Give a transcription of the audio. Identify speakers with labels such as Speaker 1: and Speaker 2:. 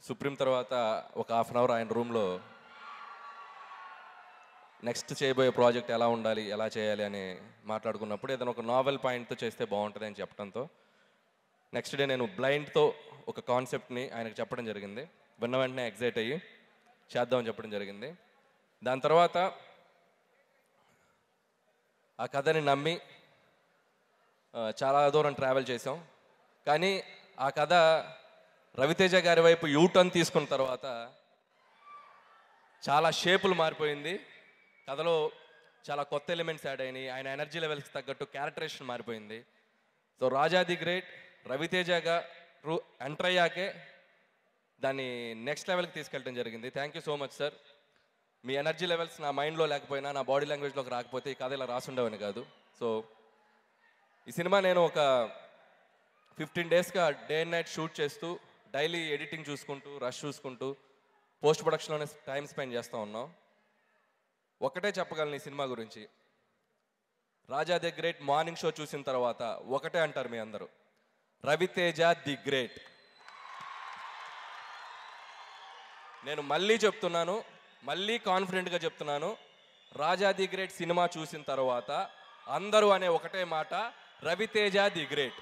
Speaker 1: Supreme తర్వాత ఒక half an hour ఆయన రూమ్లో నెక్స్ట్ చేయబోయే ప్రాజెక్ట్ ఎలా ఉండాలి, ఎలా చేయాలి అని మాట్లాడుకున్నప్పుడు ఏదైనా ఒక నావెల్ పాయింట్తో చేస్తే బాగుంటుంది అని చెప్పడంతో నెక్స్ట్ డే నేను బ్లైండ్తో ఒక కాన్సెప్ట్ని ఆయనకు చెప్పడం జరిగింది. విన్న వెంటనే ఎగ్జైట్ అయ్యి చేద్దామని చెప్పడం జరిగింది. దాని తర్వాత ఆ కథని నమ్మి చాలా దూరం ట్రావెల్ చేసాం. కానీ ఆ కథ రవితేజ గారి వైపు యూటర్న్ తీసుకున్న తర్వాత చాలా షేపులు మారిపోయింది. కథలో చాలా కొత్త ఎలిమెంట్స్ యాడ్ అయినాయి. ఆయన ఎనర్జీ లెవెల్స్కి తగ్గట్టు క్యారెక్టరేషన్ మారిపోయింది. So Raja the Great Ravi Teja గారు ఎంటర్ అయ్యాకే దాన్ని నెక్స్ట్ లెవెల్కి తీసుకెళ్ళడం జరిగింది. Thank you so much sir. మీ ఎనర్జీ లెవెల్స్ నా మైండ్లో లేకపోయినా, నా బాడీ లాంగ్వేజ్లోకి రాకపోతే ఈ కథ ఇలా రాసుండేవని కాదు. సో ఈ సినిమా నేను ఒక 15 డేస్గా డే అండ్ నైట్ షూట్ చేస్తూ డైలీ ఎడిటింగ్ చూసుకుంటూ, రష్ చూసుకుంటూ, పోస్ట్ ప్రొడక్షన్లోనే టైం స్పెండ్ చేస్తూ ఉన్నాం. ఒకటే చెప్పగలను ఈ సినిమా గురించి, రాజా ది గ్రేట్ మార్నింగ్ షో చూసిన తర్వాత ఒకటే అంటారు మీ అందరూ, రవితేజ ది గ్రేట్. నేను మళ్ళీ చెప్తున్నాను, మళ్ళీ కాన్ఫిడెంట్గా చెప్తున్నాను, రాజా ది గ్రేట్ సినిమా చూసిన తర్వాత అందరూ అనే ఒకటే మాట, రవితేజ ది గ్రేట్.